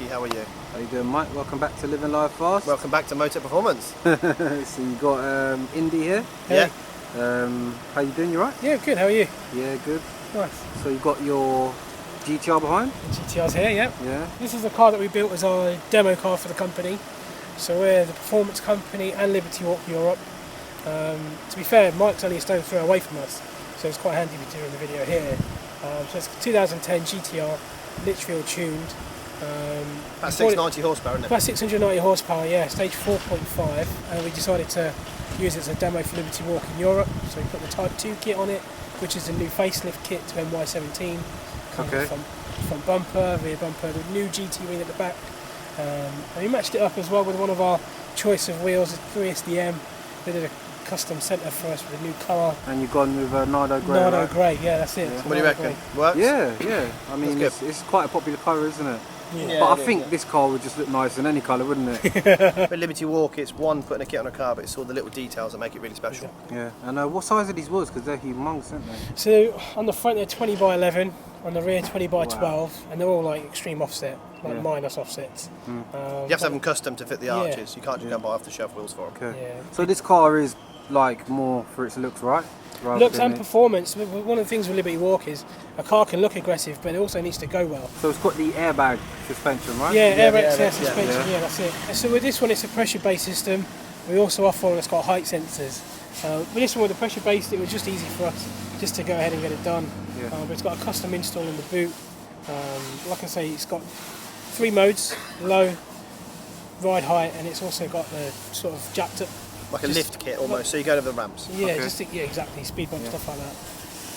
you. How are you? How you doing, Mike? Welcome back to Living Life Fast. Welcome back to Motor Performance. So you got Indy here. Hey. Yeah. How you doing? You right? Yeah, good. How are you? Yeah, good. Nice. So you got your GTR behind? The GTR's here, yeah. Yeah. This is a car that we built as our demo car for the company. So we're the performance company and Liberty Walk Europe. To be fair, Mike's only a stone throw away from us, so it's quite handy to be doing the video here. So it's 2010 GTR, Litchfield tuned. About 690 horsepower, isn't it? About 690 horsepower, yeah, stage 4.5. And we decided to use it as a demo for Liberty Walk in Europe. So we put the Type 2 kit on it, which is a new facelift kit to NY17. Okay. Front bumper, rear bumper, the new GT ring at the back. And we matched it up as well with one of our choice of wheels, 3SDM. They did a custom centre for us with a new colour. And you've gone with Nardo Grey, Nardo right? Grey, yeah, that's it. Yeah. What do you reckon? Works? Yeah. I mean, it's quite a popular colour, isn't it? Yeah. But I think this car would just look nice in any colour, wouldn't it? But Liberty Walk, it's one putting a kit on a car, but it's all the little details that make it really special. Yeah. And what size are these wheels? Because they're humongous, aren't they? So on the front they're 20 by 11, on the rear 20 by 12, and they're all like extreme offset, like minus offsets. You have to have them custom to fit the arches. You can't just go and buy off-the-shelf wheels for them. Okay. Yeah. So this car is like more for its looks, right? Rather Looks than and performance. One of the things with Liberty Walk is a car can look aggressive, but it also needs to go well. So it's got the airbag suspension, right? Yeah, air yeah, access suspension, yeah, that's it. So with this one, it's a pressure-based system. We also offer one that's got height sensors. With this one, with the pressure-based, it was just easy for us just to go ahead and get it done. Yeah. But it's got a custom install in the boot. Like I say, it's got 3 modes: low, ride height, and it's also got the sort of jacked up. Like a lift kit almost, so you go to the ramps. Yeah, Okay. exactly. Speed bump stuff like that.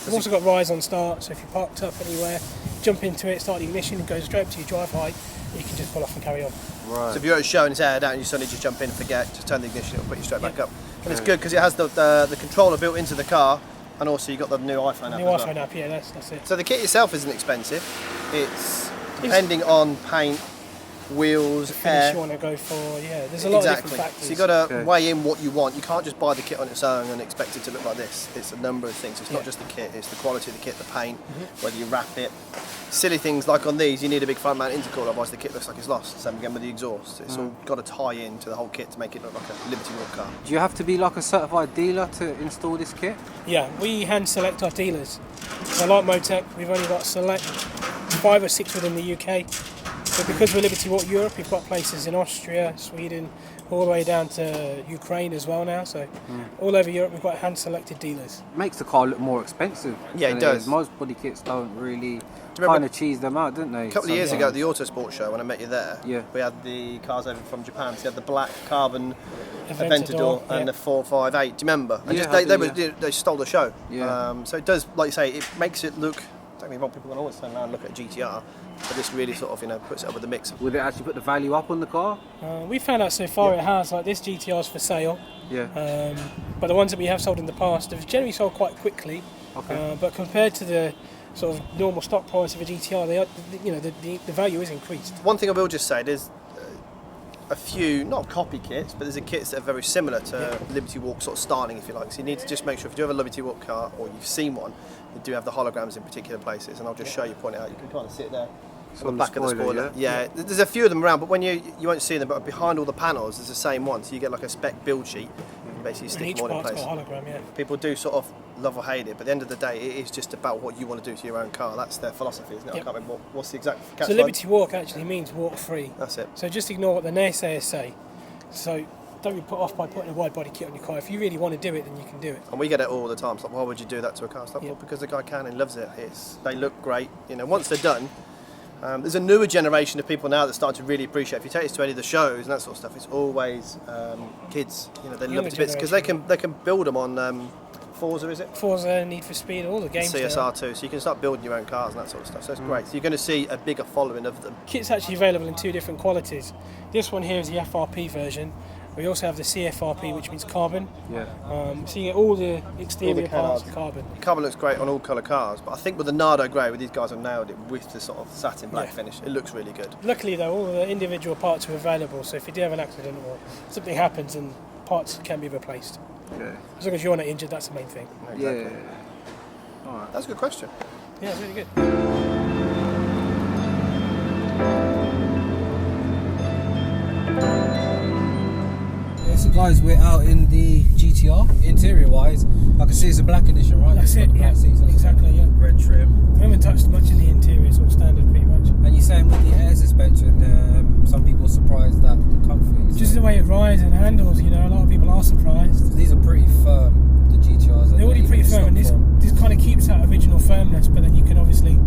We've also got rise on start, so if you're parked up anywhere, jump into it, start the ignition, go straight up to your drive height, you can just pull off and carry on. Right. So if you're at a show and it's aired out and you suddenly just jump in and forget, just turn the ignition, it'll put you straight back up. And it's good because it has the controller built into the car, and also you've got the new iPhone app New as iPhone well. app, yeah, that's it. So the kit itself isn't expensive. It's depending on paint, wheels, Finish air. you want to go for, there's a lot of different factors. So you've got to weigh in what you want. You can't just buy the kit on its own and expect it to look like this. It's a number of things. It's not just the kit, it's the quality of the kit, the paint, whether you wrap it. Silly things like on these, you need a big front mount intercooler, otherwise the kit looks like it's lost. Same again with the exhaust. It's all got to tie in to the whole kit to make it look like a Liberty Walk car. Do you have to be like a certified dealer to install this kit? Yeah, we hand select our dealers. So like Motec, we've only got select 5 or 6 within the UK. So because we're Liberty Walk Europe, we've got places in Austria, Sweden, all the way down to Ukraine as well now. So all over Europe, we've got hand-selected dealers. Makes the car look more expensive. Yeah, than it does. is. Most body kits don't really remember kind of cheese them out, don't they? A couple of years ago at the Autosport show, when I met you there, Yeah. we had the cars over from Japan. So you had the black carbon Aventador, Aventador and the 458. Do you remember? And Yeah, just, I they stole the show. Yeah. So it does, like you say, it makes it look. Don't get me wrong, people can always turn around and look at a GTR, but this really sort of puts it up with the mix. Would it actually put the value up on the car? We found out so far it has, like this GTR's for sale. Yeah. But the ones that we have sold in the past have generally sold quite quickly. Okay. But compared to the sort of normal stock price of a GTR, they are, the value is increased. One thing I will just say, there's a few, not copy kits, but there's a kits that are very similar to Liberty Walk sort of styling, if you like. So you need to just make sure if you do have a Liberty Walk car, or you've seen one, they do have the holograms in particular places, and I'll just show you, point it out. You can kind of see it there. So On the back of the spoiler. Yeah, there's a few of them around, but when you won't see them, but behind all the panels, there's the same one. So you get like a spec build sheet, you can basically And stick each them all in part's place. got a hologram, yeah. People do sort of love or hate it, but at the end of the day, it is just about what you want to do to your own car. That's their philosophy, isn't it? Yep. I can't remember what's the exact So Liberty Walk actually means walk free. That's it. So just ignore what the naysayers say. So don't be put off by putting a wide body kit on your car. If you really want to do it, then you can do it. And we get it all the time. It's like, why would you do that to a car? It's like, well, because the guy can and loves it. They look great. Once they're done, there's a newer generation of people now that start to really appreciate. If you take this to any of the shows and that sort of stuff, it's always kids. They love it to bits because they can build them on Forza, is it? Forza, Need for Speed, all the games. CSR too. So you can start building your own cars and that sort of stuff. So it's great. So you're going to see a bigger following of them. Kit's actually available in 2 different qualities. This one here is the FRP version. We also have the CFRP, which means carbon. Yeah. So you get all the exterior parts canards. carbon. Carbon looks great on all colour cars, but I think with the Nardo Grey, with these guys have nailed it with the sort of satin black finish. It looks really good. Luckily though, all the individual parts are available, so if you do have an accident or something happens, then parts can be replaced. Yeah. As long as you're not injured, that's the main thing. Exactly. Yeah. All right. That's a good question. Yeah, it's really good. So guys, we're out in the GTR. Interior wise, I can see it's a black edition, right? That's it, yeah, exactly, yeah. Red trim. We haven't touched much in the interior, it's all standard pretty much. And you're saying with the air suspension, some people are surprised that the comfort is Just the way it rides and handles, you know, a lot of people are surprised. These are pretty firm, the GTRs. They're already pretty firm, and this kind of keeps that original firmness, but then you can obviously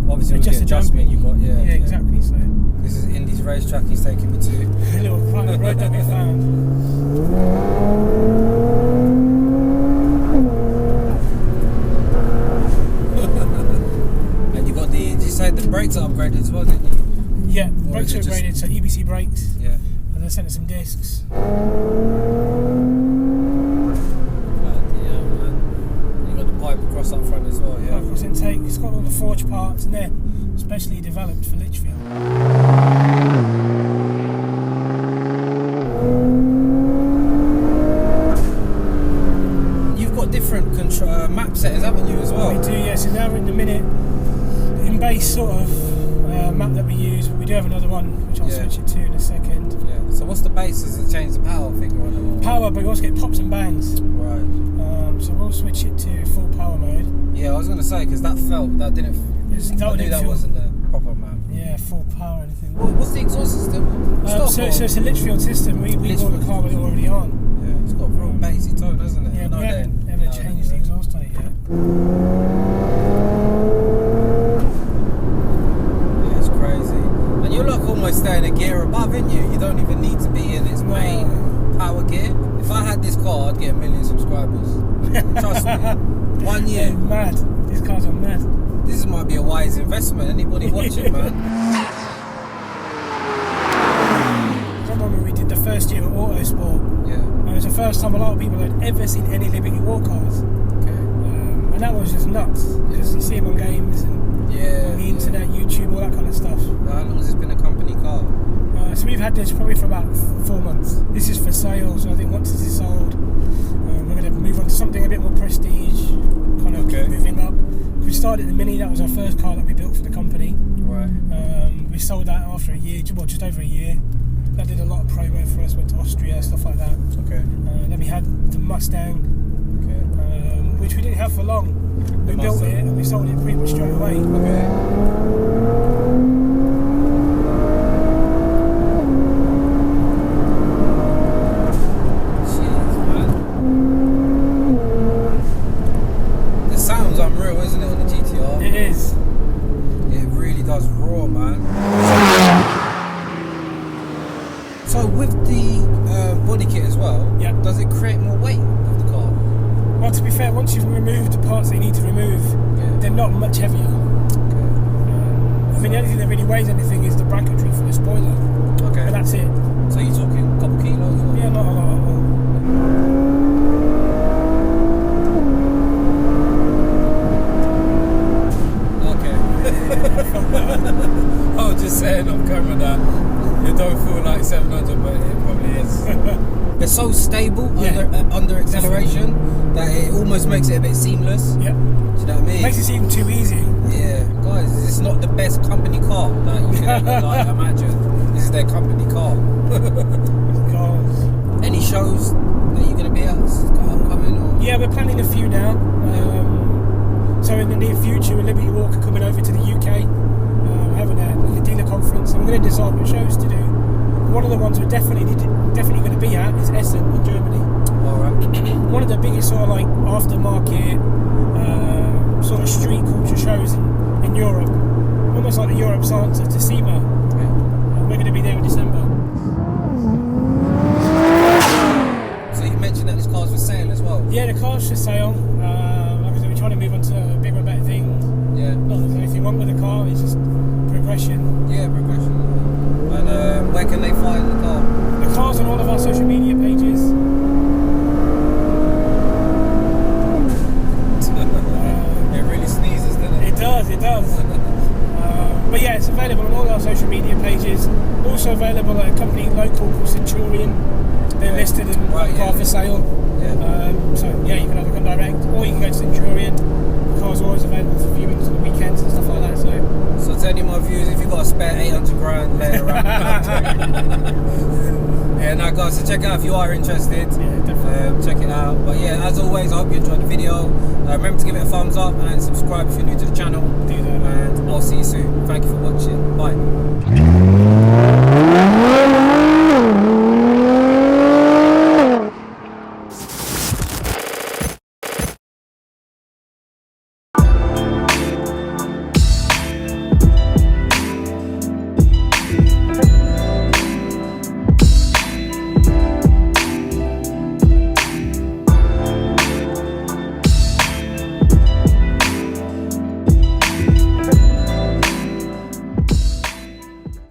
with adjust the the adjustment jumping. you got, yeah. Yeah, exactly, so. This is Indy's racetrack he's taking me to. A little private road that we found. And you got did you say the brakes are upgraded as well, didn't you? Yeah, brakes are upgraded, so EBC brakes. Yeah. And they sent us some discs. Pipe across up front as well, yeah. Pipe across intake. It's got all the forged parts in there, specially developed for Litchfield. You've got different map settings, haven't you, as well? We do, yeah. So now we're in the minute in base sort of map that we use, but we do have another one which I'll switch it to in a second. Yeah. So what's the base? Does it change the power figure on it? Power, but you also get pops and bangs. Right. So we'll switch it to full power mode. Yeah, I was going to say, because that didn't. I knew that wasn't the proper map. Yeah, full power anything. What's the exhaust system? So it's a Litchfield system. We bought the car with it already on. Yeah, it's got a real bassy tone, hasn't it? Yeah, we haven't changed the exhaust on it yet. Yeah, it's crazy. And you're like almost staying a gear above, aren't you? You don't even need to be in its main power gear. If I had this car, I'd get 1 million subscribers. Trust me. 1 year. Yeah, mad. These cars are mad. This might be a wise investment. Anybody watching, man? I remember we did the first year at Autosport. Yeah. And it was the first time a lot of people had ever seen any Liberty Walk cars. Okay. And that was just nuts. Because you see them on games and on the internet, YouTube, all that kind of stuff. How long has this been a company car? So we've had this probably for about 4 months. This is for sale, so I think once this is sold, we're going to move on to something a bit more prestige, kind of keep moving up. We started the Mini, that was our first car that we built for the company. Right. We sold that after a year, well, just over a year. That did a lot of promo for us, went to Austria, stuff like that. Okay. Then we had the Mustang, which we didn't have for long. We built it and we sold it pretty much straight away. Okay. Unreal, isn't it, on the GTR? It is. It really does roar, man. So with the body kit as well, does it create more weight of the car? Well, to be fair, once you've removed the parts that you need to remove, they're not much heavier. Okay. I mean, the only thing that really weighs anything is the bracketry for the spoiler. Okay. But that's it. So you're talking a couple kilos? Or? Yeah, not a lot. I was just saying on camera that it don't feel like 700, but it probably is. They're so stable under acceleration that it almost makes it a bit seamless. Yeah. Do you know what I mean? Makes it seem too easy. Yeah, guys, it's not the best company car that you can ever imagine. This is their company car. Any shows that you're gonna be at upcoming? Or? Yeah, we're planning a few now. So in the near future, with Liberty Walk coming over to the UK, having a dealer conference, and we're going to decide what shows to do. One of the ones we're definitely going to be at is Essen in Germany. Alright. One of the biggest sort of like aftermarket sort of street culture shows in Europe, almost like the Europe's answer to SEMA. We're going to be there in December. So you mentioned that this car's for sale as well? Yeah, the car's for sale. We're trying to move on to bigger and better things. Yeah. Not that there's anything wrong with the car, it's just progression. Yeah, progression. And where can they find the car? The car's on all of our social media pages. It really sneezes, doesn't it? It does. But yeah, it's available on all our social media pages. Also available at a company local called Centurion. They're listed in car for sale. So yeah, you can either come direct or you can go to Centurion. The car's always available for viewings on the weekends and stuff like that. So to any of my viewers, if you've got a spare 800 grand laying around, Yeah, now guys, so check it out if you are interested. Yeah, definitely. Check it out. But yeah, as always, I hope you enjoyed the video. Remember to give it a thumbs up and subscribe if you're new to the channel. Do that. And I'll see you soon. Thank you for watching. Bye.